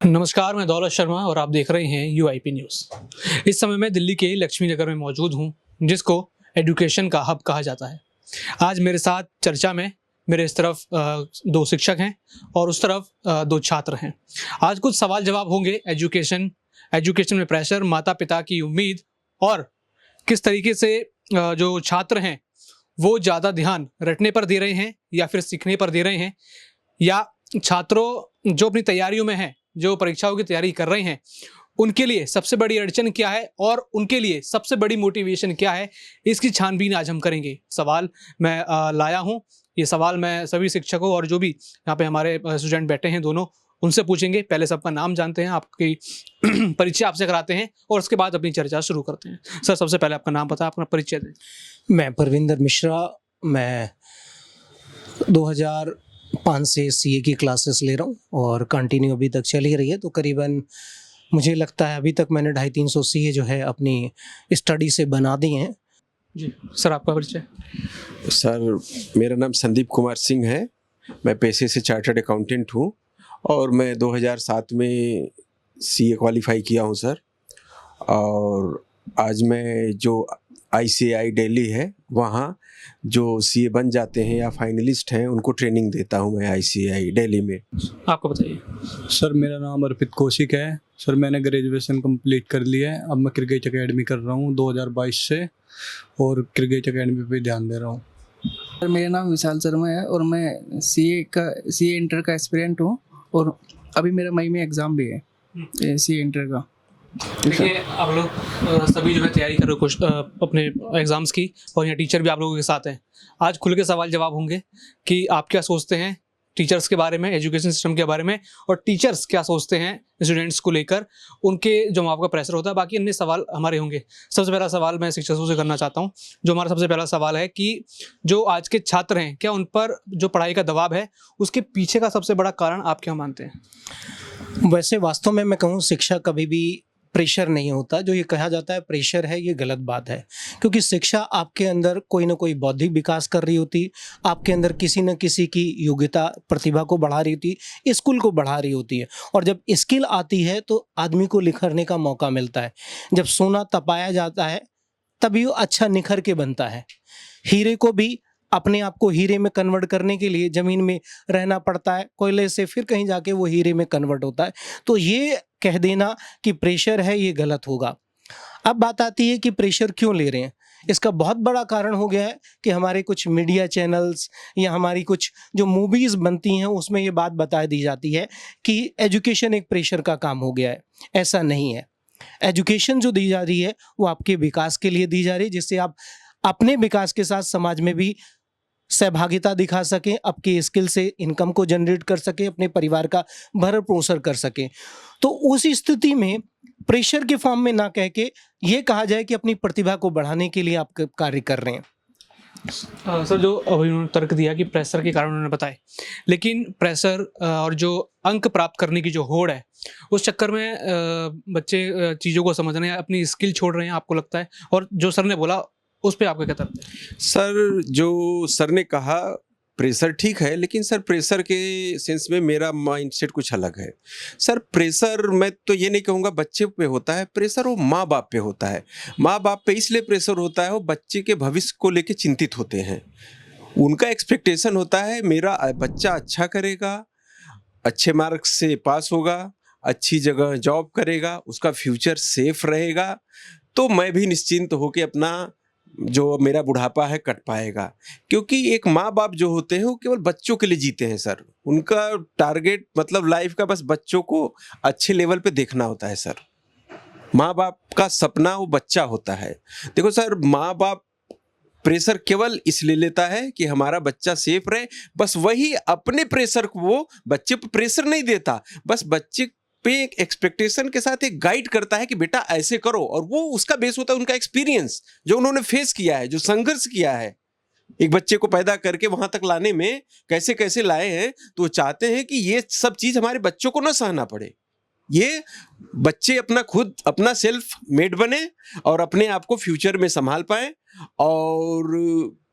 नमस्कार, मैं दौलत शर्मा और आप देख रहे हैं यूआईपी न्यूज़। इस समय मैं दिल्ली के लक्ष्मी नगर में मौजूद हूं, जिसको एजुकेशन का हब कहा जाता है। आज मेरे साथ चर्चा में मेरे इस तरफ दो शिक्षक हैं और उस तरफ दो छात्र हैं। आज कुछ सवाल जवाब होंगे एजुकेशन में प्रेशर, माता-पिता की उम्मीद और किस तरीके से जो छात्र हैं वो ज़्यादा ध्यान रटने पर दे रहे हैं या फिर सीखने पर दे रहे हैं, या छात्रों जो अपनी तैयारियों में हैं, जो परीक्षाओं की तैयारी कर रहे हैं, उनके लिए सबसे बड़ी अड़चन क्या है और उनके लिए सबसे बड़ी मोटिवेशन क्या है, इसकी छानबीन आज हम करेंगे। सवाल मैं लाया हूँ, ये सवाल मैं सभी शिक्षकों और जो भी यहाँ पे हमारे स्टूडेंट बैठे हैं दोनों, उनसे पूछेंगे। पहले सबका नाम जानते हैं, आपकी परिचय आपसे कराते हैं और उसके बाद अपनी चर्चा शुरू करते हैं। सर, सबसे पहले आपका नाम बताएं, अपना परिचय दें। मैं परविंदर मिश्रा, मैं 2005 से सीए की क्लासेस ले रहा हूँ और कंटिन्यू अभी तक चल ही रही है। तो करीबन मुझे लगता है अभी तक मैंने 250-300 सीए जो है अपनी स्टडी से बना दिए हैं। जी सर, आपका परिचय। सर, मेरा नाम संदीप कुमार सिंह है। मैं पेशे से चार्टर्ड अकाउंटेंट हूँ और मैं 2007 में सीए क्वालिफाई किया हूँ सर। और आज मैं जो आईसीएआई दिल्ली है, वहाँ जो सीए बन जाते हैं या फाइनलिस्ट हैं उनको ट्रेनिंग देता हूँ मैं आईसीएआई दिल्ली में। आपको बताइए। सर, मेरा नाम अर्पित कौशिक है। सर, मैंने ग्रेजुएशन कंप्लीट कर लिया है। अब मैं क्रिकेट एकेडमी कर रहा हूँ 2022 से और क्रिकेट एकेडमी पे ध्यान दे रहा हूँ। सर, मेरा नाम विशाल शर्मा है और मैं सीए इंटर का एस्पिरेंट हूँ और अभी मेरा मई में एग्ज़ाम भी है सीए इंटर का। देखिए, आप लोग सभी जो है तैयारी कर रहे हो कुछ अपने एग्ज़ाम्स की, और यहाँ टीचर भी आप लोगों के साथ हैं। आज खुल के सवाल जवाब होंगे कि आप क्या सोचते हैं टीचर्स के बारे में, एजुकेशन सिस्टम के बारे में, और टीचर्स क्या सोचते हैं स्टूडेंट्स को लेकर, उनके जो माँ बाप का प्रेशर होता है। बाकी अन्य सवाल हमारे होंगे। सबसे पहला सवाल मैं शिक्षकों से करना चाहता हूँ। जो हमारा सबसे पहला सवाल है कि जो आज के छात्र हैं, क्या उन पर जो पढ़ाई का दबाव है उसके पीछे का सबसे बड़ा कारण आप क्या मानते हैं? वैसे वास्तव में मैं कहूँ शिक्षा कभी भी प्रेशर नहीं होता। जो ये कहा जाता है प्रेशर है, ये गलत बात है, क्योंकि शिक्षा आपके अंदर कोई ना कोई बौद्धिक विकास कर रही होती, आपके अंदर किसी न किसी की योग्यता प्रतिभा को बढ़ा रही होती, स्किल को बढ़ा रही होती है। और जब स्किल आती है तो आदमी को निखरने का मौका मिलता है। जब सोना तपाया जाता है तभी वो अच्छा निखर के बनता है। हीरे को भी अपने आप को हीरे में कन्वर्ट करने के लिए ज़मीन में रहना पड़ता है, कोयले से फिर कहीं जाके वो हीरे में कन्वर्ट होता है। तो ये कह देना कि प्रेशर है, ये गलत होगा। अब बात आती है कि प्रेशर क्यों ले रहे हैं। इसका बहुत बड़ा कारण हो गया है कि हमारे कुछ मीडिया चैनल्स या हमारी कुछ जो मूवीज़ बनती हैं उसमें ये बात बता दी जाती है कि एजुकेशन एक प्रेशर का काम हो गया है। ऐसा नहीं है। एजुकेशन जो दी जा रही है वो आपके विकास के लिए दी जा रही है, जिससे आप अपने विकास के साथ समाज में भी सहभागिता दिखा सकें, आपके स्किल से इनकम को जनरेट कर सकें, अपने परिवार का भरण पोषण कर सकें। तो उस स्थिति में प्रेशर के फॉर्म में ना कह के ये कहा जाए कि अपनी प्रतिभा को बढ़ाने के लिए आप कार्य कर रहे हैं। सर, जो अभी उन्होंने तर्क दिया कि प्रेशर के कारण उन्होंने बताए, लेकिन प्रेशर और जो अंक प्राप्त करने की जो होड़ है, उस चक्कर में बच्चे चीज़ों को समझ रहे हैं, अपनी स्किल छोड़ रहे हैं, आपको लगता है? और जो सर ने बोला उस पे आपका क्या तर्क है? सर, जो सर ने कहा प्रेशर ठीक है, लेकिन सर प्रेशर के सेंस में मेरा माइंडसेट कुछ अलग है। सर, प्रेशर मैं तो ये नहीं कहूँगा बच्चे पे होता है, प्रेशर वो माँ बाप पे होता है। माँ बाप पे इसलिए प्रेशर होता है, वो बच्चे के भविष्य को लेके चिंतित होते हैं। उनका एक्सपेक्टेशन होता है मेरा बच्चा अच्छा करेगा, अच्छे मार्क्स से पास होगा, अच्छी जगह जॉब करेगा, उसका फ्यूचर सेफ रहेगा, तो मैं भी निश्चिंत होकर अपना जो मेरा बुढ़ापा है कट पाएगा। क्योंकि एक माँ बाप जो होते हैं वो केवल बच्चों के लिए जीते हैं सर। उनका टारगेट मतलब लाइफ का बस बच्चों को अच्छे लेवल पे देखना होता है सर। माँ बाप का सपना वो बच्चा होता है। देखो सर, माँ बाप प्रेशर केवल इसलिए लेता है कि हमारा बच्चा सेफ रहे, बस वही अपने प्रेशर को वो बच्चे पर प्रेशर नहीं देता, बस बच्चे पे एक एक्सपेक्टेशन के साथ एक गाइड करता है कि बेटा ऐसे करो, और वो उसका बेस होता है उनका एक्सपीरियंस जो उन्होंने फेस किया है, जो संघर्ष किया है एक बच्चे को पैदा करके वहां तक लाने में, कैसे कैसे लाए हैं। तो वो चाहते हैं कि ये सब चीज हमारे बच्चों को ना सहना पड़े, ये बच्चे अपना खुद अपना सेल्फ मेड बने और अपने आप को फ्यूचर में संभाल पाए और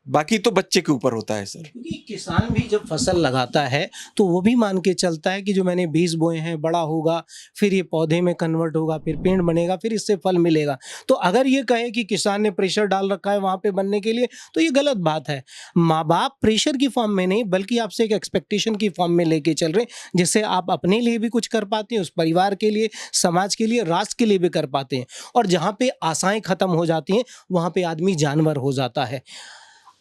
बाकी तो बच्चे के ऊपर होता है सर। क्योंकि किसान भी जब फसल लगाता है तो वो भी मान के चलता है कि जो मैंने बीज बोए हैं बड़ा होगा, फिर ये पौधे में कन्वर्ट होगा, फिर पेड़ बनेगा, फिर इससे फल मिलेगा। तो अगर ये कहे कि किसान ने प्रेशर डाल रखा है वहाँ पे बनने के लिए, तो ये गलत बात है। माँ बाप प्रेशर की फॉर्म में नहीं बल्कि आपसे एक एक्सपेक्टेशन की फॉर्म में लेके चल रहे हैं, जिससे आप अपने लिए भी कुछ कर पाते हैं, उस परिवार के लिए, समाज के लिए, राष्ट्र के लिए भी कर पाते हैं। और जहाँ पे आशाएं खत्म हो जाती हैं वहाँ पे आदमी जानवर हो जाता है।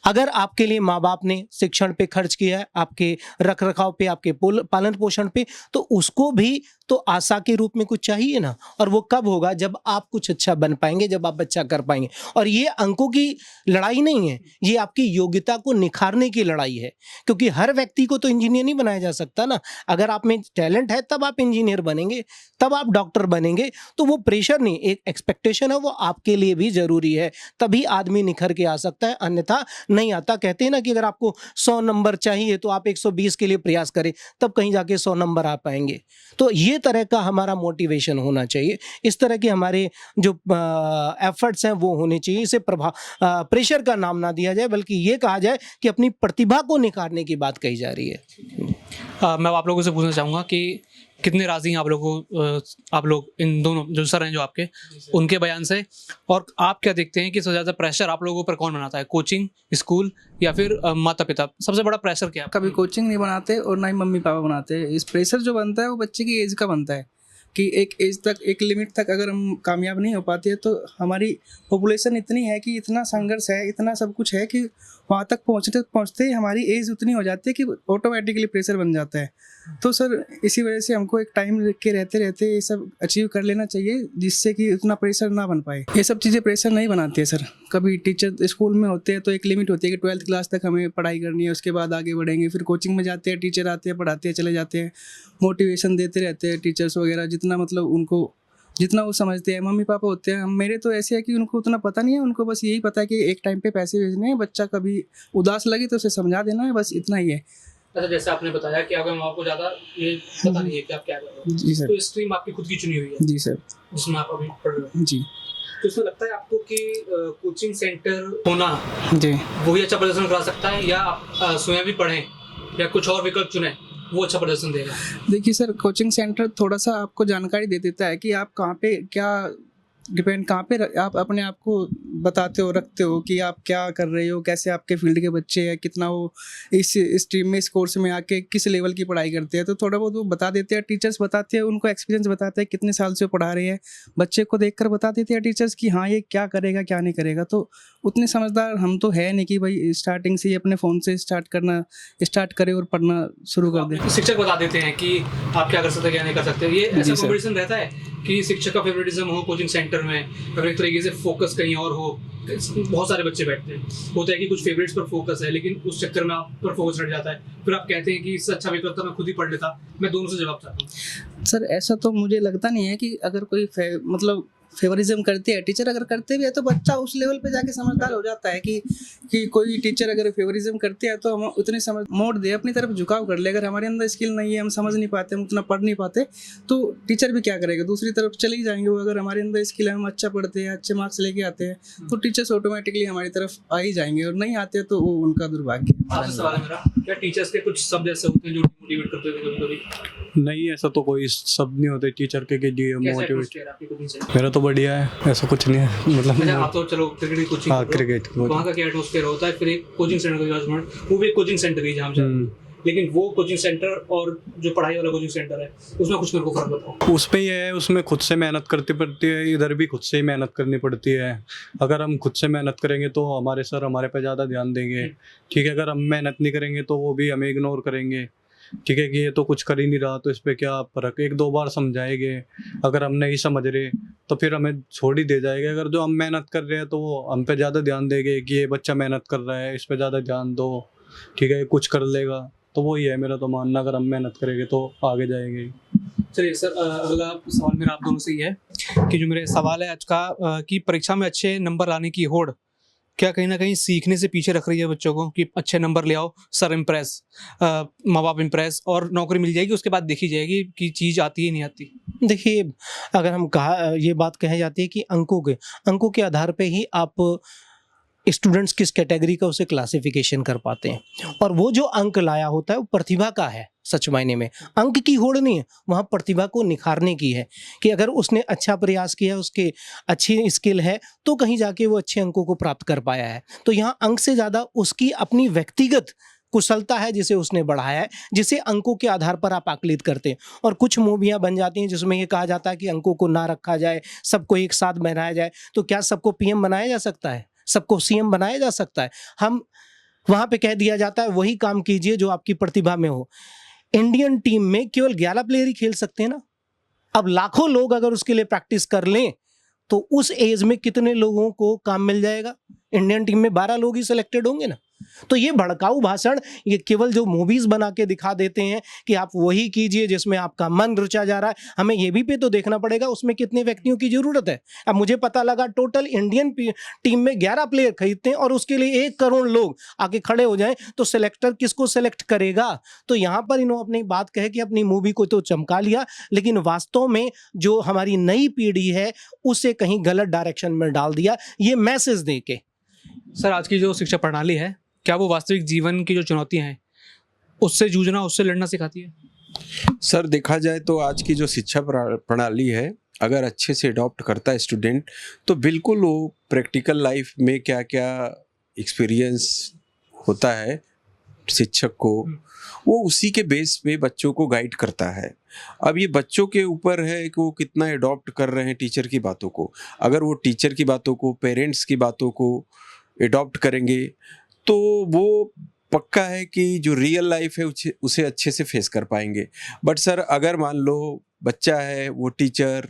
अगर आपके लिए माँ बाप ने शिक्षण पे खर्च किया है, आपके रख रखाव पे, आपके पालन पोषण पे, तो उसको भी तो आशा के रूप में कुछ चाहिए ना। और वो कब होगा? जब आप कुछ अच्छा बन पाएंगे, जब आप अच्छा कर पाएंगे। और ये अंकों की लड़ाई नहीं है, ये आपकी योग्यता को निखारने की लड़ाई है। क्योंकि हर व्यक्ति को तो इंजीनियर नहीं बनाया जा सकता ना। अगर आप में टैलेंट है तब आप इंजीनियर बनेंगे, तब आप डॉक्टर बनेंगे। तो वो प्रेशर नहीं, एक एक्सपेक्टेशन है, वो आपके लिए भी जरूरी है, तभी आदमी निखर के आ सकता है, अन्यथा नहीं आता। कहते हैं ना कि अगर आपको 100 नंबर चाहिए तो आप 120 के लिए प्रयास करें, तब कहीं जाके 100 नंबर आ पाएंगे। तो ये तरह का हमारा मोटिवेशन होना चाहिए, इस तरह के हमारे जो एफर्ट्स हैं वो होने चाहिए। इसे प्रेशर का नाम ना दिया जाए, बल्कि ये कहा जाए कि अपनी प्रतिभा को निखारने की बात कही जा रही है। मैं आप लोगों से पूछना चाहूँगा कि कितने राजी हैं आप लोग इन दोनों जो सर हैं जो आपके, उनके बयान से, और आप क्या देखते हैं कि सबसे ज़्यादा प्रेशर आप लोगों पर कौन बनाता है? कोचिंग, स्कूल, या फिर माता पिता? सबसे बड़ा प्रेशर क्या है? कभी कोचिंग नहीं बनाते और ना ही मम्मी पापा बनाते हैं। इस प्रेशर जो बनता है वो बच्चे की एज का बनता है कि एक एज तक, एक लिमिट तक अगर हम कामयाब नहीं हो पाते हैं तो हमारी पॉपुलेशन इतनी है कि इतना संघर्ष है, इतना सब कुछ है कि वहाँ तक पहुँचते पहुँचते ही हमारी एज उतनी हो जाती है कि ऑटोमेटिकली प्रेशर बन जाता है। तो सर इसी वजह से हमको एक टाइम के रहते रहते ये सब अचीव कर लेना चाहिए, जिससे कि उतना प्रेशर ना बन पाए। ये सब चीज़ें प्रेशर नहीं बनाती है सर। कभी टीचर स्कूल में होते हैं तो एक लिमिट होती है कि 12th क्लास तक हमें पढ़ाई करनी है, उसके बाद आगे बढ़ेंगे। फिर कोचिंग में जाते हैं, टीचर आते हैं, पढ़ाते हैं, चले जाते हैं, मोटिवेशन देते रहते हैं टीचर्स वगैरह, जितना मतलब उनको जितना वो समझते हैं। मम्मी पापा होते हैं, मेरे तो ऐसे है कि उनको उतना पता नहीं है, उनको बस यही पता है कि एक टाइम पे पैसे भेजने हैं, बच्चा कभी उदास लगे तो उसे समझा देना है, बस इतना ही है। अच्छा, जैसे आपने बताया कि अगर आपको ज़्यादा ये पता नहीं है कि आप क्या कर रहे हो, जी सर। तो स्ट्रीम आपकी खुद की चुनी हुई है जी सर। जिसमें आप अभी पढ़ रहे हो, जी तो इसमें लगता है आपको कि कोचिंग सेंटर होना जी वही अच्छा प्रदर्शन करा सकता है, या आप स्वयं भी पढ़ें या कुछ और विकल्प चुनें, वो अच्छा प्रदर्शन देगा? देखिए सर, कोचिंग सेंटर थोड़ा सा आपको जानकारी दे देता है कि आप कहाँ पे क्या डिपेंड, कहाँ पे आप अपने आप को बताते हो, रखते हो कि आप क्या कर रहे हो, कैसे आपके फील्ड के बच्चे हैं, कितना वो इस स्ट्रीम में, इस कोर्स में आके किस लेवल की पढ़ाई करते हैं। तो थोड़ा बहुत वो बता देते हैं, टीचर्स बताते हैं, उनको एक्सपीरियंस बताते हैं, कितने साल से वो पढ़ा रहे हैं, बच्चे को देखकर बता देते हैं टीचर्स कि हाँ ये क्या करेगा क्या नहीं करेगा। तो उतने समझदार हम तो है नहीं कि भाई स्टार्टिंग से ही अपने फ़ोन से स्टार्ट करें और पढ़ना शुरू कर दें। शिक्षक बता देते हैं कि आप क्या कर सकते हैं क्या नहीं कर सकते। ये ऐसा जी सर। कॉम्पिटिशन रहता है कि शिक्षक का फेवरेटिज्म हो कोचिंग सेंटर में, अगर एक तरीके से फोकस कहीं और हो। बहुत सारे बच्चे बैठते हैं, होता है कि कुछ फेवरेट्स पर फोकस है, लेकिन उस चक्कर में आप पर फोकस हट जाता है, फिर आप कहते हैं कि इससे अच्छा विकल्प था मैं खुद ही पढ़ लेता। मैं दोनों से जवाब चाहता हूँ। सर ऐसा तो मुझे लगता नहीं है कि अगर कोई मतलब फेवरिज्म करते हैं टीचर, अगर करते भी है तो बच्चा उस लेवल पे जाके समझदार हो जाता है कि कोई टीचर अगर फेवरिज्म करते हैं तो हम उतने समझ मोड़ दे, अपनी तरफ झुकाव कर ले। अगर हमारे अंदर स्किल नहीं है, हम समझ नहीं पाते, हम उतना पढ़ नहीं पाते, तो टीचर भी क्या करेगा, दूसरी तरफ चले ही जाएंगे। वो अगर हमारे अंदर स्किल है, हम अच्छा पढ़ते हैं, अच्छे मार्क्स लेके आते हैं, तो टीचर्स ऑटोमेटिकली हमारी तरफ आ ही जाएंगे, और नहीं आते तो वो उनका दुर्भाग्य है। आपसे सवाल है मेरा, क्या टीचर्स के कुछ शब्द ऐसे होते हैं जो मोटिवेट करते हैं कभी-कभी? नहीं, ऐसा तो कोई शब्द नहीं होते टीचर के लिए कैसा मोटिवेट। atmosphere है आपकी कोचिंग सेंटर? मेरा तो बढ़िया है, ऐसा कुछ नहीं है मतलब। अच्छा, आप तो चलो क्रिकेट की कोचिंग हाँ, कर रहे हो, क्रिकेट की वहाँ का क्या एटमॉस्फेयर होता है? फिर एक कोचिंग सेंटर का, वो भी एक कोचिंग सेंटर ही जहाँ हम, लेकिन वो कोचिंग सेंटर और जो पढ़ाई वाला कोचिंग सेंटर है उसमें कुछ मेरे को फर्क बताओ। उसमें ये है, उसमें खुद से मेहनत करनी पड़ती है, इधर भी खुद से ही मेहनत करनी पड़ती है। अगर हम खुद से मेहनत करेंगे तो हमारे सर हमारे पे ज़्यादा ध्यान देंगे, ठीक है। अगर हम मेहनत नहीं करेंगे तो वो भी हमें इग्नोर करेंगे, ठीक है, कि ये तो कुछ कर ही नहीं रहा, तो इस पर क्या फर्क। 1-2 बार समझाएंगे, अगर हम नहीं समझ रहे तो फिर हमें छोड़ ही दे जाएंगे। अगर जो हम मेहनत कर रहे हैं तो वो हम पे ज़्यादा ध्यान देंगे कि ये बच्चा मेहनत कर रहा है, इस पर ज़्यादा ध्यान दो, ठीक है, कुछ कर लेगा। तो वही है मेरा तो मानना, अगर हम मेहनत करेंगे तो आगे जाएंगे। चलिए सर, अगला सवाल मेरा आप दोनों से ही है कि जो मेरे सवाल है आज का कि परीक्षा में अच्छे नंबर लाने की होड़ क्या कहीं ना कहीं सीखने से पीछे रख रही है बच्चों को, कि अच्छे नंबर ले आओ, सर इम्प्रेस, माँ बाप इम्प्रेस, और नौकरी मिल जाएगी, उसके बाद देखी जाएगी कि चीज़ आती है नहीं आती? देखिए, अगर हम ये बात कही जाती है कि अंकों के आधार पे ही आप स्टूडेंट्स किस कैटेगरी का उसे क्लासिफिकेशन कर पाते हैं। और वो जो अंक लाया होता है वो प्रतिभा का है, सच मायने में अंक की होड़ नहीं है, वहाँ प्रतिभा को निखारने की है कि अगर उसने अच्छा प्रयास किया, उसके अच्छी स्किल है तो कहीं जाके वो अच्छे अंकों को प्राप्त कर पाया है। तो यहाँ अंक से ज़्यादा उसकी अपनी व्यक्तिगत कुशलता है जिसे उसने बढ़ाया है, जिसे अंकों के आधार पर आप आकलित करते हैं। और कुछ मूवियाँ बन जाती हैं जिसमें ये कहा जाता है कि अंकों को ना रखा जाए, सबको एक साथ बनाया जाए। तो क्या सबको पीएम बनाया जा सकता है? सबको सीएम बनाया जा सकता है? हम वहाँ पे कह दिया जाता है वही काम कीजिए जो आपकी प्रतिभा में हो। इंडियन टीम में केवल 11 प्लेयर ही खेल सकते हैं ना। अब लाखों लोग अगर उसके लिए प्रैक्टिस कर लें तो उस एज में कितने लोगों को काम मिल जाएगा? इंडियन टीम में 12 लोग ही सिलेक्टेड होंगे ना। तो ये भड़काऊ भाषण, ये केवल जो मूवीज बना के दिखा देते हैं कि आप वही कीजिए जिसमें आपका मन रुचा जा रहा है। हमें ये भी पे तो देखना पड़ेगा उसमें कितने व्यक्तियों की जरूरत है। अब मुझे पता लगा टोटल इंडियन टीम में 11 प्लेयर खरीदते हैं और उसके लिए 1 करोड़ लोग आके खड़े हो जाएं, तो सिलेक्टर किसको सिलेक्ट करेगा? तो यहाँ पर इन्होंने अपनी बात कहे कि अपनी मूवी को तो चमका लिया, लेकिन वास्तव में जो हमारी नई पीढ़ी है उसे कहीं गलत डायरेक्शन में डाल दिया ये मैसेज दे के। सर, आज की जो शिक्षा प्रणाली है, क्या वो वास्तविक जीवन की जो चुनौतियां हैं उससे जूझना, उससे लड़ना सिखाती है? सर देखा जाए तो आज की जो शिक्षा प्रणाली है, अगर अच्छे से अडॉप्ट करता है स्टूडेंट तो बिल्कुल वो प्रैक्टिकल लाइफ में क्या क्या एक्सपीरियंस होता है शिक्षक को, वो उसी के बेस पे बच्चों को गाइड करता है। अब ये बच्चों के ऊपर है कि वो कितना अडॉप्ट कर रहे हैं टीचर की बातों को। अगर वो टीचर की बातों को, पेरेंट्स की बातों को अडॉप्ट करेंगे तो वो पक्का है कि जो रियल लाइफ है उसे अच्छे से फेस कर पाएंगे। बट सर अगर मान लो बच्चा है, वो टीचर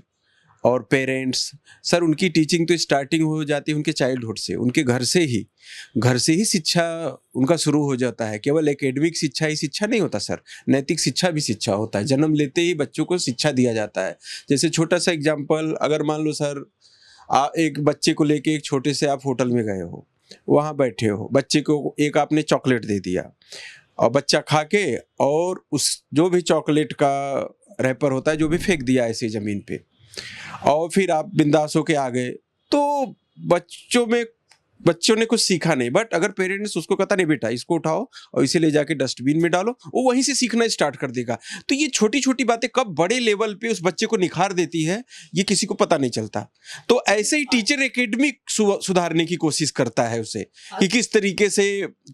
और पेरेंट्स, सर उनकी टीचिंग तो स्टार्टिंग हो जाती है उनके चाइल्डहुड से, उनके घर से ही शिक्षा उनका शुरू हो जाता है। केवल एकेडमिक शिक्षा ही शिक्षा नहीं होता सर, नैतिक शिक्षा भी शिक्षा होता है। जन्म लेते ही बच्चों को शिक्षा दिया जाता है। जैसे छोटा सा एग्जाम्पल, अगर मान लो सर एक बच्चे को लेके एक छोटे से आप होटल में गए हो, वहाँ बैठे हो, बच्चे को एक आपने चॉकलेट दे दिया और बच्चा खा के और उस जो भी चॉकलेट का रैपर होता है जो भी फेंक दिया ऐसे ज़मीन पे, और फिर आप बिंदास होके आ गए, तो बच्चों ने कुछ सीखा नहीं। बट अगर पेरेंट्स उसको कहता नहीं बेटा इसको उठाओ और इसे ले जाके डस्टबिन में डालो, वो वहीं से सीखना स्टार्ट कर देगा। तो ये छोटी छोटी बातें कब बड़े लेवल पे उस बच्चे को निखार देती है ये किसी को पता नहीं चलता। तो ऐसे ही टीचर एकेडमिक सुधारने की कोशिश करता है उसे कि किस तरीके से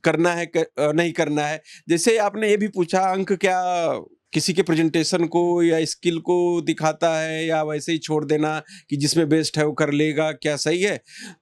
करना है नहीं करना है। जैसे आपने ये भी पूछा अंक क्या किसी के प्रेजेंटेशन को या स्किल को दिखाता है या वैसे ही छोड़ देना कि जिसमें बेस्ट है वो कर लेगा, क्या सही है?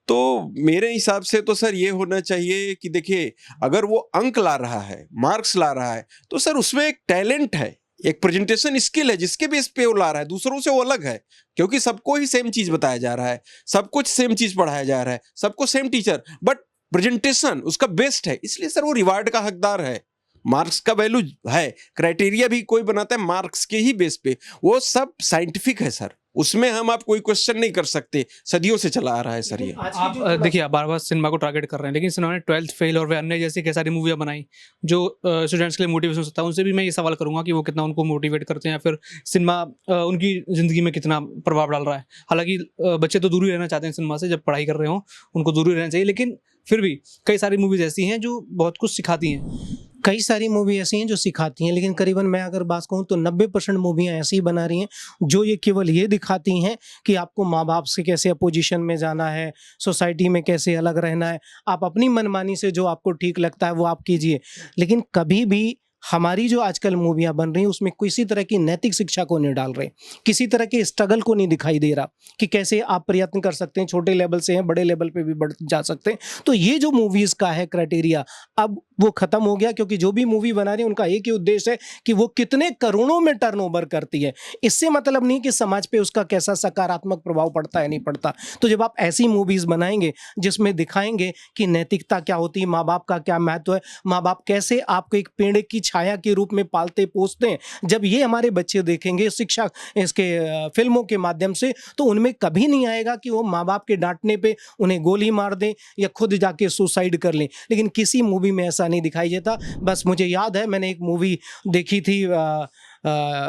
तो मेरे हिसाब से तो सर ये होना चाहिए कि देखिए अगर वो अंक ला रहा है, मार्क्स ला रहा है, तो सर उसमें एक टैलेंट है, एक प्रेजेंटेशन स्किल है जिसके बेस पे वो ला रहा है। दूसरों से वो अलग है क्योंकि सबको ही सेम चीज़ बताया जा रहा है, सब कुछ सेम चीज़ पढ़ाया जा रहा है, सबको सेम टीचर, बट प्रेजेंटेशन उसका बेस्ट है, इसलिए सर वो रिवार्ड का हकदार है। मार्क्स का वैल्यू है, क्राइटेरिया भी कोई बनाता है मार्क्स के ही बेस पे, वो सब साइंटिफिक है सर, उसमें हम आप कोई क्वेश्चन नहीं कर सकते, सदियों से चला आ रहा है सर ये। आप देखिए, आप बार बार सिनेमा को टारगेट कर रहे हैं, लेकिन सिनेमा ने 12th फेल और वे अन्य जैसी कई सारी मूवियाँ बनाई जो स्टूडेंट्स के लिए मोटिवेशन हो सकता है। उनसे भी मैं ये सवाल करूंगा कि वो कितना उनको मोटिवेट करते हैं या फिर सिनेमा उनकी ज़िंदगी में कितना प्रभाव डाल रहा है। हालांकि बच्चे तो दूर ही रहना चाहते हैं सिनेमा से, जब पढ़ाई कर रहे हों उनको दूर ही रहना चाहिए, लेकिन फिर भी कई सारी मूवीज़ ऐसी हैं जो बहुत कुछ सिखाती हैं। कई सारी मूवी ऐसी हैं जो सिखाती हैं, लेकिन करीबन मैं अगर बात कहूँ तो 90% मूवियाँ ऐसी ही बना रही हैं जो ये केवल ये दिखाती हैं कि आपको माँ बाप से कैसे अपोजिशन में जाना है, सोसाइटी में कैसे अलग रहना है, आप अपनी मनमानी से जो आपको ठीक लगता है वो आप कीजिए। लेकिन कभी भी हमारी जो आजकल मूवियाँ बन रही हैं उसमें किसी तरह की नैतिक शिक्षा को नहीं डाल रहे, किसी तरह के स्ट्रगल को नहीं दिखाई दे रहा कि कैसे आप प्रयत्न कर सकते हैं, छोटे लेवल से हैं बड़े लेवल पे भी बढ़ जा सकते हैं। तो ये जो मूवीज़ का है क्राइटेरिया अब वो ख़त्म हो गया, क्योंकि जो भी मूवी बना रही है उनका एक ही उद्देश्य है कि वो कितने करोड़ों में टर्नओवर करती है। इससे मतलब नहीं कि समाज पे उसका कैसा सकारात्मक प्रभाव पड़ता है, नहीं पड़ता। तो जब आप ऐसी मूवीज़ बनाएंगे जिसमें दिखाएंगे कि नैतिकता क्या होती है, माँ बाप का क्या महत्व है, माँ बाप कैसे आपको एक पेड़ की छाया के रूप में पालते पोसते हैं, जब ये हमारे बच्चे देखेंगे शिक्षा इसके फिल्मों के माध्यम से, तो उनमें कभी नहीं आएगा कि वो माँ बाप के डांटने पे उन्हें गोली मार दें या खुद जाके सुसाइड कर लें। लेकिन किसी मूवी में ऐसा नहीं दिखाई देता। बस मुझे याद है मैंने एक मूवी देखी थी,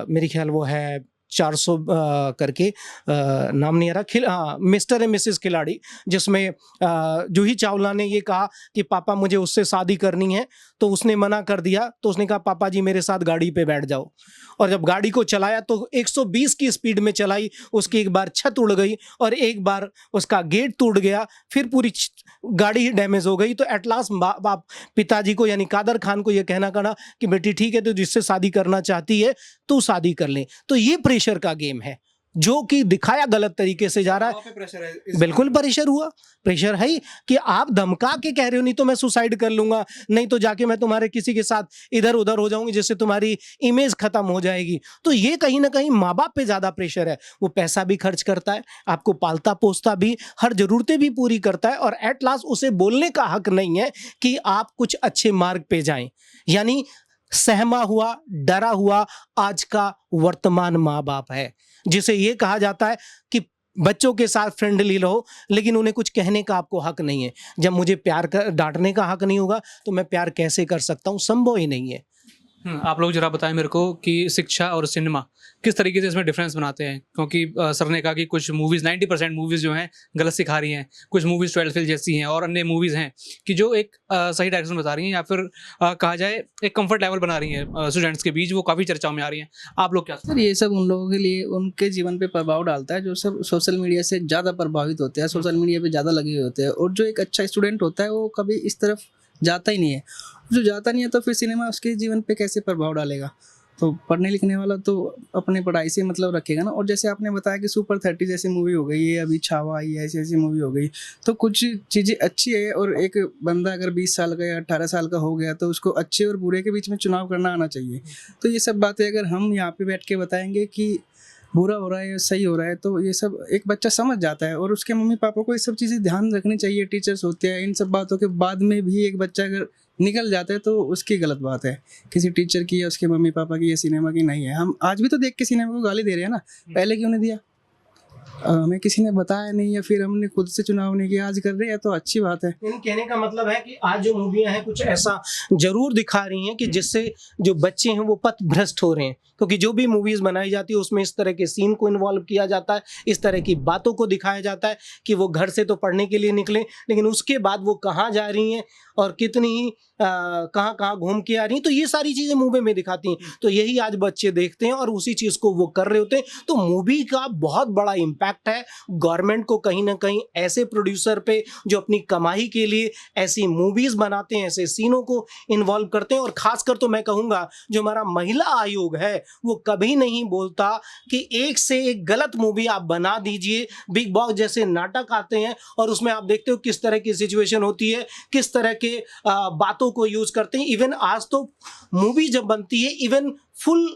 मेरे ख्याल वो है 400 करके नाम नहीं आ रहा, मिस्टर एंड मिसेस खिलाड़ी, जिसमें जूही चावला ने ये कहा कि पापा मुझे उससे शादी करनी है, तो उसने मना कर दिया। तो उसने कहा पापा जी मेरे साथ गाड़ी पे बैठ जाओ, और जब गाड़ी को चलाया तो 120 की स्पीड में चलाई, उसकी एक बार छत उड़ गई और एक बार उसका गेट टूट गया, फिर पूरी गाड़ी ही डैमेज हो गई। तो एट लास्ट बाप पिताजी को यानी कादर खान को यह कहना पड़ा कि बेटी ठीक है, तो जिससे शादी करना चाहती है तो शादी कर ले। तो ये प्रेशर का गेम है जो कि दिखाया गलत तरीके से जा रहा है। बिल्कुल प्रेशर हुआ, प्रेशर है ही कि आप धमका के कह रहे हो नहीं तो मैं सुसाइड कर लूंगा, नहीं तो जाके मैं तुम्हारे किसी के साथ इधर उधर हो जाऊंगी जिससे तुम्हारी इमेज खत्म हो जाएगी। तो ये कहीं ना कहीं माँ बाप पे ज्यादा प्रेशर है। वो पैसा भी खर्च करता है, आपको पालता पोसता भी, हर जरूरतें भी पूरी करता है, और एट लास्ट उसे बोलने का हक नहीं है कि आप कुछ अच्छे मार्ग पे जाएं। यानी सहमा हुआ, डरा हुआ आज का वर्तमान माँ बाप है, जिसे ये कहा जाता है कि बच्चों के साथ फ्रेंडली रहो, लेकिन उन्हें कुछ कहने का आपको हक नहीं है। जब मुझे प्यार कर डांटने का हक नहीं होगा तो मैं प्यार कैसे कर सकता हूँ, संभव ही नहीं है। आप लोग जरा बताएं मेरे को कि शिक्षा और सिनेमा किस तरीके से इसमें डिफरेंस बनाते हैं, क्योंकि सर ने कहा कि कुछ मूवीज़ 90% मूवीज़ जो हैं गलत सिखा रही हैं, कुछ मूवीज़ 12 फेल जैसी हैं, और अन्य मूवीज़ हैं कि जो एक सही डायरेक्शन बता रही हैं, या फिर कहा जाए एक कंफर्ट लेवल बना रही हैं स्टूडेंट्स के बीच, वो काफ़ी चर्चाओं में आ रही हैं। आप लोग क्या सर ये सब उन लोगों के लिए उनके जीवन पे प्रभाव डालता है जो सब सोशल मीडिया से ज़्यादा प्रभावित होते हैं, सोशल मीडिया पे ज़्यादा लगे हुए होते हैं। और जो एक अच्छा स्टूडेंट होता है वो कभी इस तरफ जाता ही नहीं है। जो जाता नहीं है तो फिर सिनेमा उसके जीवन पे कैसे प्रभाव डालेगा। तो पढ़ने लिखने वाला तो अपने पढ़ाई से मतलब रखेगा ना। और जैसे आपने बताया कि सुपर 30 जैसी मूवी हो गई, ये अभी छावा आई है, ऐसी ऐसी मूवी हो गई, तो कुछ चीज़ें अच्छी है। और एक बंदा अगर 20 साल का या 18 साल का हो गया तो उसको अच्छे और बुरे के बीच में चुनाव करना आना चाहिए। तो ये सब बातें अगर हम यहाँ पे बैठ के बताएंगे कि बुरा हो रहा है या सही हो रहा है, तो ये सब एक बच्चा समझ जाता है। और उसके मम्मी पापा को ये सब चीज़ें ध्यान रखनी चाहिए, टीचर्स होते हैं। इन सब बातों के बाद में भी एक बच्चा अगर निकल जाता है तो उसकी गलत बात है, किसी टीचर की या उसके मम्मी पापा की या सिनेमा की नहीं है। हम आज भी तो देख के सिनेमा को गाली दे रहे हैं ना, पहले क्यों नहीं दिया? हमें किसी ने बताया नहीं या फिर हमने खुद से चुनाव नहीं किया, आज कर रहे हैं तो अच्छी बात है। कहने का मतलब है कि आज जो मूवियां हैं कुछ ऐसा जरूर दिखा रही हैं कि जिससे जो बच्चे हैं वो पथ भ्रष्ट हो रहे हैं, क्योंकि जो भी मूवीज बनाई जाती है उसमें इस तरह के सीन को इन्वॉल्व किया जाता है, इस तरह की बातों को दिखाया जाता है कि वो घर से तो पढ़ने के लिए निकले, लेकिन उसके बाद वो कहाँ जा रही हैं और कितनी ही कहाँ कहाँ घूम के आ रही हैं, तो ये सारी चीज़ें मूवी में दिखाती हैं। तो यही आज बच्चे देखते हैं और उसी चीज़ को वो कर रहे होते हैं। तो मूवी का बहुत बड़ा इम्पैक्ट है। गवर्नमेंट को कहीं ना कहीं ऐसे प्रोड्यूसर पे जो अपनी कमाई के लिए ऐसी मूवीज़ बनाते हैं, ऐसे सीनों को इन्वॉल्व करते हैं। और ख़ासकर तो मैं कहूँगा जो हमारा महिला आयोग है वो कभी नहीं बोलता कि एक से एक गलत मूवी आप बना दीजिए। बिग बॉस जैसे नाटक आते हैं और उसमें आप देखते हो किस तरह की सिचुएशन होती है, किस तरह के बातों को यूज करते हैं। इवन आज तो मूवी जब बनती है even full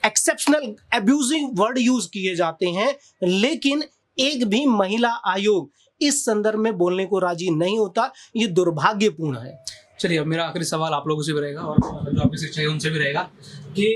exceptional abusing word use किए जाते हैं, लेकिन एक भी महिला आयोग इस संदर्भ में बोलने को राजी नहीं होता। ये दुर्भाग्यपूर्ण है। चलिए, अब मेरा आखिरी सवाल आप लोगों से भी रहेगा और जो आपकी शिक्षा है उनसे भी रहेगा कि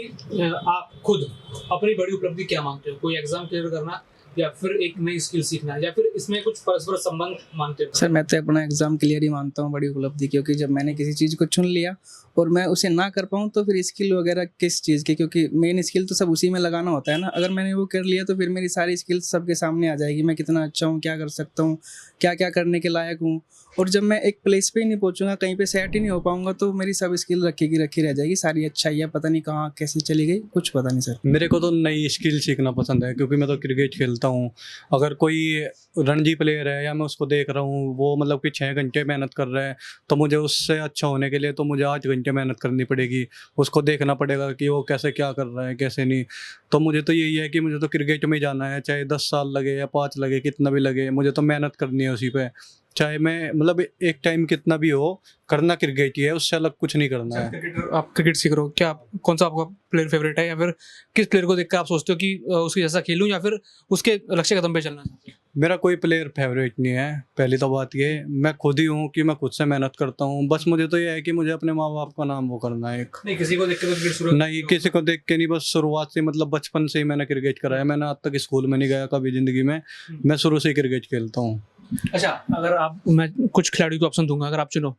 आप खुद अपनी बड़ी उपलब्धि क्या मानते हो? कोई एग्जाम क्लियर करना या फिर एक नई स्किल सीखना, या फिर इसमें कुछ परस्पर संबंध मानते हो? सर मैं तो अपना एग्ज़ाम क्लियर ही मानता हूँ बड़ी उपलब्धि, क्योंकि जब मैंने किसी चीज़ को चुन लिया और मैं उसे ना कर पाऊँ तो फिर स्किल वगैरह किस चीज़ की, क्योंकि मेन स्किल तो सब उसी में लगाना होता है ना। अगर मैंने वो कर लिया तो फिर मेरी सारी स्किल्स सबके सामने आ जाएगी, मैं कितना अच्छा हूँ, क्या कर सकता हूँ, क्या क्या करने के लायक हूँ। और जब मैं एक प्लेस पे ही नहीं पहुँचूंगा, कहीं पे सेट ही नहीं हो पाऊंगा, तो मेरी सब स्किल रखी रह जाएगी। सारी अच्छाइयाँ पता नहीं कहाँ कैसे चली गई, कुछ पता नहीं सर। मेरे को तो नई स्किल सीखना पसंद है, क्योंकि मैं तो क्रिकेट खेलता हूँ। अगर कोई रणजी प्लेयर है या मैं उसको देख रहा हूँ वो मतलब कि 6 घंटे मेहनत कर रहा है, तो मुझे उससे अच्छा होने के लिए तो मुझे 8 घंटे मेहनत करनी पड़ेगी। उसको देखना पड़ेगा कि वो कैसे क्या कर रहा है, कैसे नहीं। तो मुझे तो यही है कि मुझे तो क्रिकेट में ही जाना है, चाहे 10 साल लगे या 5 लगे, कितना भी लगे, मुझे तो मेहनत करनी है उसी पे। चाहे मैं मतलब एक टाइम कितना भी हो, करना क्रिकेट ही है, उससे अलग कुछ नहीं करना है। क्रिकेटर, आप क्रिकेट सीख रहे हो, क्या कौन सा आपका प्लेयर फेवरेट है, या फिर किस प्लेयर को देखकर आप सोचते हो कि उसके जैसा खेलूं, या फिर उसके लक्ष्य कदम पे चलना चाहते हो? मेरा कोई प्लेयर फेवरेट नहीं है। पहली तो बात ये, मैं खुद ही हूँ कि मैं खुद से मेहनत करता हूँ। बस मुझे तो ये है कि मुझे अपने माँ बाप का नाम वो करना है। नहीं, किसी को देख के तो क्रिकेट शुरू नहीं, किसी को देख के नहीं, बस शुरुआत से मतलब बचपन से ही मैंने क्रिकेट करा है। मैंने आज तक स्कूल में नहीं गया कभी ज़िंदगी में, मैं शुरू से ही क्रिकेट खेलता हूँ। अच्छा, अगर आप, मैं कुछ खिलाड़ियों को ऑप्शन दूंगा, अगर आप चुनो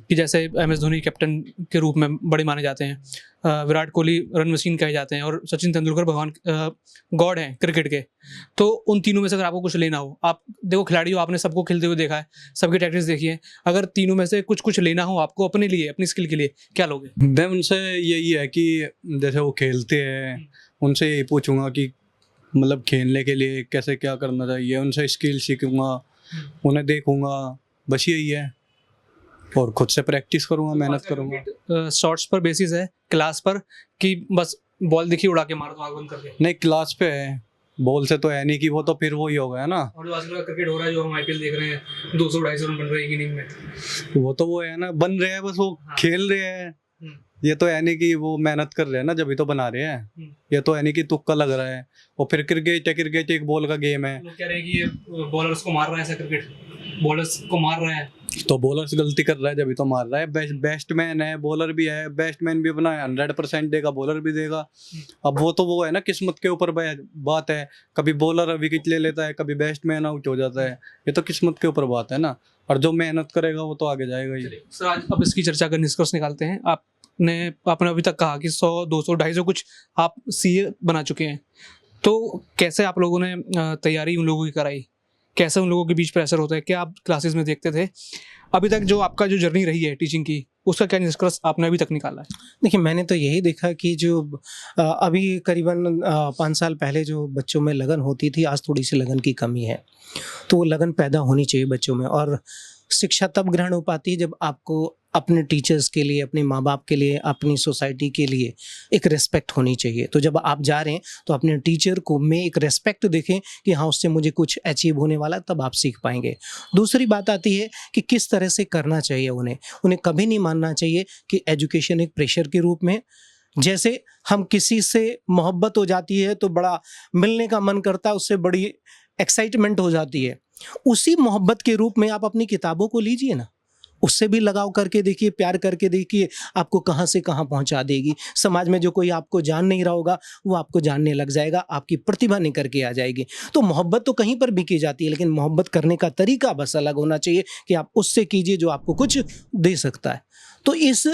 कि जैसे MS धोनी कैप्टन के रूप में बड़े माने जाते हैं, विराट कोहली रन मशीन कहे जाते हैं, और सचिन तेंदुलकर भगवान गॉड हैं क्रिकेट के, तो उन तीनों में से अगर आपको कुछ लेना हो, आप देखो खिलाड़ी हो, आपने सबको खेलते हुए देखा है, सबकी टैक्टिक्स देखी है, अगर तीनों में से कुछ लेना हो आपको अपने लिए, अपनी स्किल के लिए, क्या लोगे? मैं उनसे यही है कि जैसे वो खेलते हैं, उनसे यही पूछूंगा कि मतलब खेलने के लिए कैसे क्या करना चाहिए, उनसे स्किल सीखूंगा, उन्हें देखूंगा, बस यही है। और खुद से प्रैक्टिस करूंगा, मेहनत करूंगा। शॉर्ट्स पर बेसिस है, क्लास पर, कि बस बॉल दिखी उड़ा के मारो तो आग बंद करके? नहीं, क्लास पे है, बॉल से तो है नहीं कि वो तो फिर वो ही हो गया ना। और जो आजकल का क्रिकेट हो रहा है, जो हम IPL देख रहे हैं, 200-250 रन बन रहे हैं एक इनिंग में, वो तो वो है ना, बन रहे हैं, बस वो हाँ। खेल रहे हैं। ये तो है नहीं कि वो मेहनत कर रहे हैं ना, जब भी तो बना रहे हैं। ये तो है नहीं कि तुक्का लग रहा है। और फिर क्रिकेट एक बॉल का गेम है। लोग कह रहे हैं कि ये बॉलर्स को मार रहा है, ऐसा क्रिकेट बॉलर्स को मार रहा है। तो बॉलर्स गलती कर रहा है, जब भी तो मार रहा है। बैट्समैन है, बॉलर भी है, बैट्समैन भी अपना 100% देगा, बॉलर भी देगा। अब वो है ना, किस्मत के ऊपर बात है। कभी बॉलर विकेट ले लेता है, कभी बैट्समैन आउट हो जाता है। ये तो किस्मत के ऊपर बात है ना। और जो मेहनत करेगा वो तो आगे जाएगा ही। सर, आज अब इसकी चर्चा कर निष्कर्ष निकालते हैं। आपने अभी तक कहा कि 100, 200, 250 कुछ आप CA बना चुके हैं, तो कैसे आप लोगों ने तैयारी उन लोगों की कराई? कैसे उन लोगों के बीच प्रेशर होता है? क्या आप क्लासेस में देखते थे? अभी तक जो आपका जो जर्नी रही है टीचिंग की, उसका क्या निष्कर्ष आपने अभी तक निकाला है? देखिए, मैंने तो यही देखा कि जो अभी करीबन 5 साल पहले जो बच्चों में लगन होती थी, आज थोड़ी सी लगन की कमी है। तो वो लगन पैदा होनी चाहिए बच्चों में। और शिक्षा तब ग्रहण हो पाती है जब आपको अपने टीचर्स के लिए, अपने माँ बाप के लिए, अपनी सोसाइटी के लिए एक रिस्पेक्ट होनी चाहिए। तो जब आप जा रहे हैं तो अपने टीचर को में एक रिस्पेक्ट देखें कि हाँ, उससे मुझे कुछ अचीव होने वाला, तब आप सीख पाएंगे। दूसरी बात आती है कि किस तरह से करना चाहिए उन्हें कभी नहीं मानना चाहिए कि एजुकेशन एक प्रेशर के रूप में। जैसे हम किसी से मोहब्बत हो जाती है तो बड़ा मिलने का मन करता है, उससे बड़ी एक्साइटमेंट हो जाती है। उसी मोहब्बत के रूप में आप अपनी किताबों को लीजिए ना, उससे भी लगाव करके देखिए, प्यार करके देखिए, आपको कहाँ से कहाँ पहुँचा देगी। समाज में जो कोई आपको जान नहीं रहा होगा, वो आपको जानने लग जाएगा, आपकी प्रतिभा निखर के आ जाएगी। तो मोहब्बत तो कहीं पर भी की जाती है, लेकिन मोहब्बत करने का तरीका बस अलग होना चाहिए कि आप उससे कीजिए जो आपको कुछ दे सकता है। तो इस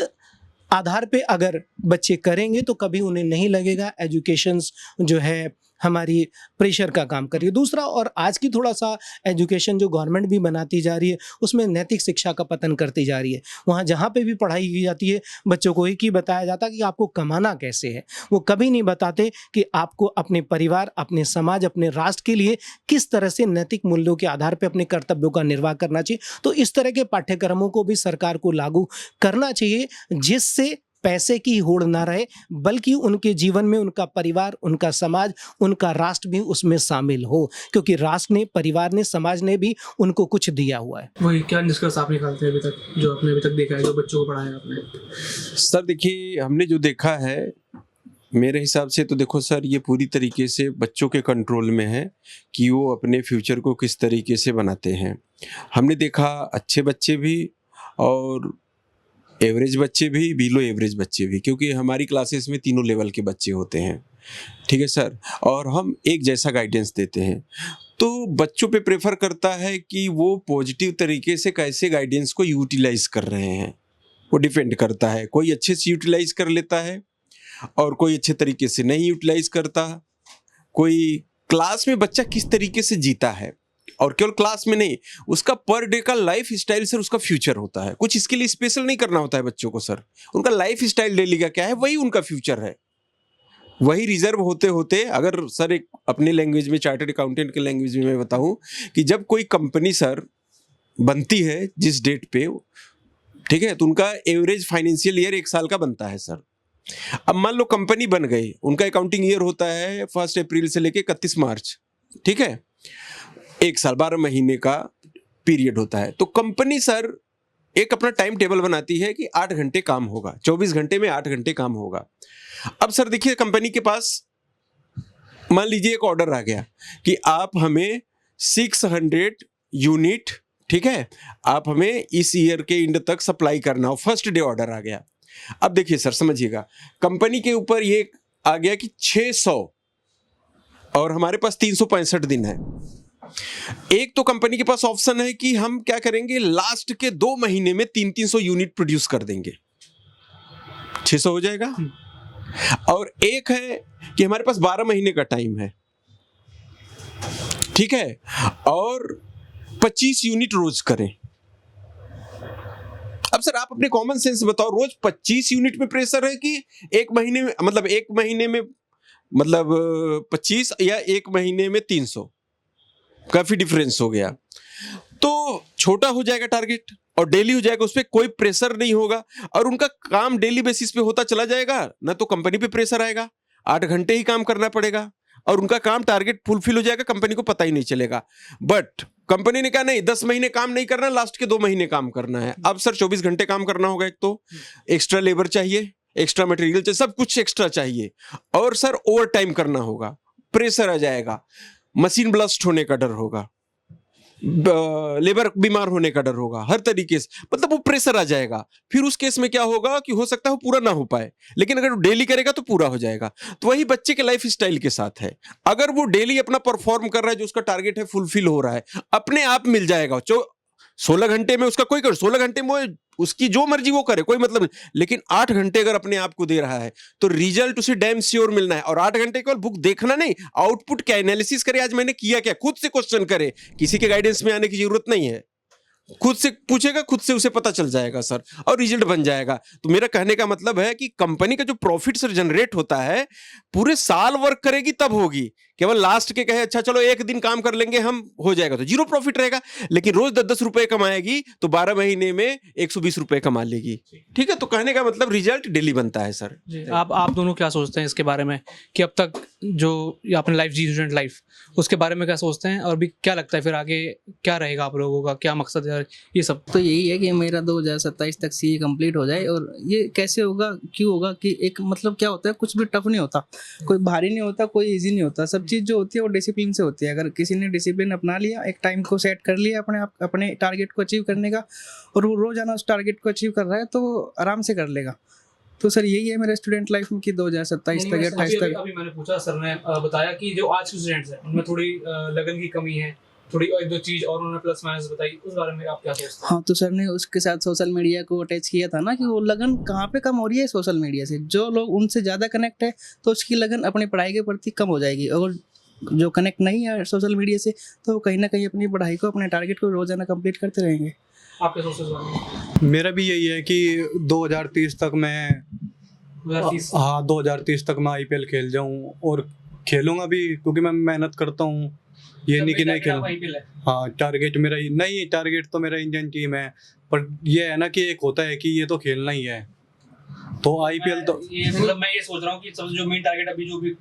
आधार पे अगर बच्चे करेंगे तो कभी उन्हें नहीं लगेगा एजुकेशन जो है हमारी प्रेशर का काम कर रही है। दूसरा, और आज की थोड़ा सा एजुकेशन जो गवर्नमेंट भी बनाती जा रही है, उसमें नैतिक शिक्षा का पतन करती जा रही है। वहाँ जहाँ पे भी पढ़ाई की जाती है, बच्चों को एक ही बताया जाता है कि आपको कमाना कैसे है। वो कभी नहीं बताते कि आपको अपने परिवार, अपने समाज, अपने राष्ट्र के लिए किस तरह से नैतिक मूल्यों के आधार पर अपने कर्तव्यों का निर्वाह करना चाहिए। तो इस तरह के पाठ्यक्रमों को भी सरकार को लागू करना चाहिए, जिससे पैसे की होड़ ना रहे, बल्कि उनके जीवन में उनका परिवार, उनका समाज, उनका राष्ट्र भी उसमें शामिल हो, क्योंकि राष्ट्र ने, परिवार ने, समाज ने भी उनको कुछ दिया हुआ है। वही क्या निष्कर्ष आप निकालते हैं अभी तक, जो आपने अभी तक देखा है, जो बच्चों को पढ़ाया आपने? सर देखिए, हमने जो देखा है, मेरे हिसाब से तो देखो सर, ये पूरी तरीके से बच्चों के कंट्रोल में है कि वो अपने फ्यूचर को किस तरीके से बनाते हैं। हमने देखा अच्छे बच्चे भी और एवरेज बच्चे भी, बिलो एवरेज बच्चे भी, क्योंकि हमारी क्लासेस में तीनों लेवल के बच्चे होते हैं। ठीक है सर, और हम एक जैसा गाइडेंस देते हैं। तो बच्चों पे प्रेफर करता है कि वो पॉजिटिव तरीके से कैसे गाइडेंस को यूटिलाइज कर रहे हैं, वो डिपेंड करता है। कोई अच्छे से यूटिलाइज कर लेता है और कोई अच्छे तरीके से नहीं यूटिलाइज करता। कोई क्लास में बच्चा किस तरीके से जीता है, और केवल क्लास में नहीं, उसका पर डे का लाइफ स्टाइल सर उसका फ्यूचर होता है। कुछ इसके लिए स्पेशल नहीं करना होता है बच्चों को सर, उनका लाइफ स्टाइल डेली का क्या है, वही उनका फ्यूचर है। वही रिजर्व होते होते, अगर सर एक अपने लैंग्वेज में, चार्टर्ड अकाउंटेंट के लैंग्वेज में मैं बताऊं कि जब कोई कंपनी सर बनती है जिस डेट पे, ठीक है, तो उनका एवरेज फाइनेंशियल ईयर 1 साल का बनता है सर। अब मान लो कंपनी बन गई, उनका अकाउंटिंग ईयर होता है 1 अप्रैल से लेके 31 मार्च, ठीक है, 1 साल 12 महीने का पीरियड होता है। तो कंपनी सर एक अपना टाइम टेबल बनाती है कि 8 घंटे काम होगा, 24 घंटे में 8 घंटे काम होगा। अब सर देखिए, कंपनी के पास मान लीजिए एक ऑर्डर आ गया कि आप हमें 600 यूनिट, ठीक है, आप हमें इस ईयर के एंड तक सप्लाई करना हो। फर्स्ट डे ऑर्डर आ गया। अब देखिए सर, समझिएगा, कंपनी के ऊपर ये आ गया कि 600 और हमारे पास 365 दिन है। एक तो कंपनी के पास ऑप्शन है कि हम क्या करेंगे, लास्ट के 2 महीने में 300 यूनिट प्रोड्यूस कर देंगे, 600 हो जाएगा। और एक है कि हमारे पास 12 महीने का टाइम है, ठीक है, और 25 यूनिट रोज करें। अब सर आप अपने कॉमन सेंस बताओ, रोज 25 यूनिट में प्रेशर है कि एक महीने में, मतलब एक महीने में मतलब 25 या एक महीने में 300, काफी डिफरेंस हो गया। तो छोटा हो जाएगा टारगेट और डेली हो जाएगा, उस पर कोई प्रेशर नहीं होगा और उनका काम डेली बेसिस पे होता चला जाएगा। ना तो कंपनी पे प्रेशर आएगा, 8 घंटे ही काम करना पड़ेगा और उनका काम टारगेट फुलफिल हो जाएगा, कंपनी को पता ही नहीं चलेगा। बट कंपनी ने कहा नहीं, 10 महीने काम नहीं करना, लास्ट के 2 महीने काम करना है। अब सर 24 घंटे काम करना होगा, एक तो एक्स्ट्रा लेबर चाहिए, एक्स्ट्रा मटेरियल चाहिए, सब कुछ एक्स्ट्रा चाहिए, और सर ओवर टाइम करना होगा, प्रेशर आ जाएगा, मशीन ब्लास्ट होने का डर होगा, लेबर बीमार होने का डर होगा, हर तरीके से मतलब वो प्रेशर आ जाएगा। फिर उस केस में क्या होगा कि हो सकता है वो पूरा ना हो पाए, लेकिन अगर वो डेली करेगा तो पूरा हो जाएगा। तो वही बच्चे के लाइफ स्टाइल के साथ है, अगर वो डेली अपना परफॉर्म कर रहा है, जो उसका टारगेट है फुलफिल हो रहा है, अपने आप मिल जाएगा। 16 घंटे में उसका कोई 16 घंटे में उसकी जो मर्जी वो करे, कोई मतलब नहीं, लेकिन 8 घंटे अगर अपने आप को दे रहा है तो रिजल्ट उसे डैम श्योर मिलना है। और 8 घंटे केवल बुक देखना नहीं, आउटपुट क्या एनालिसिस करे, आज मैंने किया क्या, खुद से क्वेश्चन करे, किसी के गाइडेंस में आने की जरूरत नहीं है, खुद से पूछेगा, खुद से उसे पता चल जाएगा सर, और रिजल्ट बन जाएगा। तो मेरा कहने का मतलब है कि कंपनी का जो प्रॉफिट सर जनरेट होता है, पूरे साल वर्क करेगी तब होगी, केवल लास्ट के कहे अच्छा चलो एक दिन काम कर लेंगे हम, हो जाएगा, तो जीरो प्रॉफिट रहेगा। लेकिन रोज 10-10 रुपए कमाएगी तो 12 महीने में 120 रुपए कमा लेगी, ठीक है। तो कहने का मतलब रिजल्ट डेली बनता है सर। आप दोनों क्या सोचते हैं इसके बारे में कि अब तक जो आपने लाइफ जी, स्टूडेंट लाइफ, उसके बारे में क्या सोचते हैं, और भी क्या लगता है फिर आगे क्या रहेगा आप लोगों का, क्या मकसद है ये सब? तो यही है कि मेरा 2027 तक सीए कंप्लीट हो जाए। और ये कैसे होगा, क्यों होगा कि एक मतलब क्या होता है, कुछ भी टफ नहीं होता, कोई भारी नहीं होता, कोई इजी नहीं होता, सब चीज़ जो होती है वो डिसिप्लिन से होती है। अगर किसी ने डिसिप्लिन अपना लिया, एक टाइम को सेट कर लिया अपने टारगेट को अचीव करने का, और वो रोजाना उस टारगेट को अचीव कर रहा है, तो वो आराम से कर लेगा। तो सर यही है मेरा स्टूडेंट लाइफ में कि 2027 तक या 28 तक। अभी मैंने पूछा, सर ने बताया कि जो आज के स्टूडेंट्स हैं उनमें थोड़ी लगन की कमी है, थोड़ी एक दो चीज और उन्होंने प्लस माइनस बताई, उस बारे में आप क्या सोचते हैं? हाँ, तो सर ने उसके साथ सोशल मीडिया को अटैच किया था ना, कि वो लगन कहाँ पे कम हो रही है सोशल मीडिया से। जो लोग उनसे ज़्यादा कनेक्ट है तो उसकी लगन अपनी पढ़ाई के प्रति कम हो जाएगी, और जो कनेक्ट नहीं है सोशल मीडिया से तो वो कहीं ना कहीं अपनी पढ़ाई को, अपने टारगेट को रोजाना कंप्लीट करते रहेंगे। आपके सोचते हैं? मेरा भी यही है कि 2030 तक मैं 2030 तक मैं आईपीएल खेल जाऊं, और खेलूंगा भी, क्योंकि मैं मेहनत करता हूं। ये नहीं कि नहीं खेल, हाँ टारगेट मेरा नहीं, टारगेट तो मेरा इंडियन टीम है, पर ये है ना कि एक होता है कि ये तो खेलना ही है, तो आईपीएल तो ये मतलब मैं ये सोच रहा हूँ कि सबसे जो मेन टारगेट अभी जो भी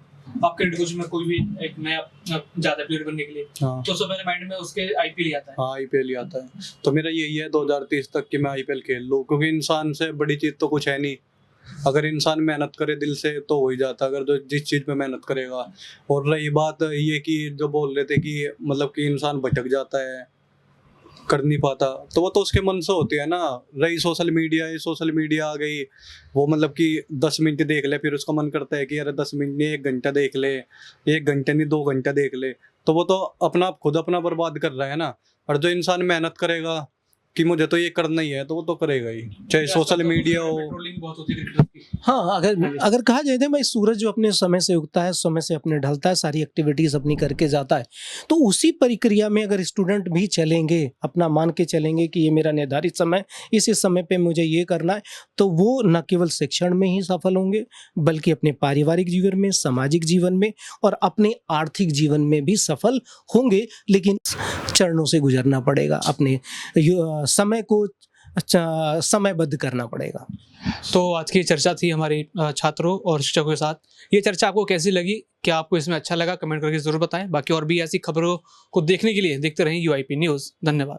आपके कुछ में कोई भी एक नया ज्यादा प्लेयर बनने के लिए, हाँ, तो सबसे पहले माइंड में उसके आईपीएल ही आता है। हाँ आईपीएल ही आता है। तो मेरा यही है 2030 तक कि मैं आईपीएल खेल लूँ, क्योंकि इंसान से बड़ी चीज तो कुछ है नहीं। अगर इंसान मेहनत करे दिल से तो हो ही जाता, अगर जो जिस चीज में मेहनत करेगा। और रही बात ये कि जो बोल रहे थे कि मतलब कि इंसान भटक जाता है, कर नहीं पाता, तो वो तो उसके मन से होती है ना। रही सोशल मीडिया, ये सोशल मीडिया आ गई, वो मतलब कि 10 मिनट देख ले, फिर उसका मन करता है कि यार 10 मिनट नहीं 1 घंटा देख ले, 1 घंटे नहीं 2 घंटा देख ले, तो वो तो अपना खुद अपना बर्बाद कर रहा है ना। और जो इंसान मेहनत करेगा कि मुझे तो ये करना ही है, तो वो तो करेगा ही, चाहे सोशल मीडिया हो। पेट्रोलिंग बहुत होती है क्रिकेट की। हाँ, अगर कहा जाए तो भाई सूरज जो अपने समय से उगता है, समय से अपने ढलता है, सारी एक्टिविटीज अपनी करके जाता है, तो उसी प्रक्रिया में अगर स्टूडेंट भी चलेंगे, अपना मान के चलेंगे कि ये मेरा निर्धारित समय, इसी समय पे मुझे ये करना है, तो वो न केवल शिक्षण में ही सफल होंगे, बल्कि अपने पारिवारिक जीवन में, सामाजिक जीवन में और अपने आर्थिक जीवन में भी सफल होंगे। लेकिन चरणों से गुजरना पड़ेगा, अपने समय को समयबद्ध करना पड़ेगा। तो आज की चर्चा थी हमारी छात्रों और शिक्षकों के साथ। ये चर्चा आपको कैसी लगी? क्या आपको इसमें अच्छा लगा? कमेंट करके जरूर बताएं। बाकी और भी ऐसी खबरों को देखने के लिए देखते रहें UIP न्यूज़। धन्यवाद।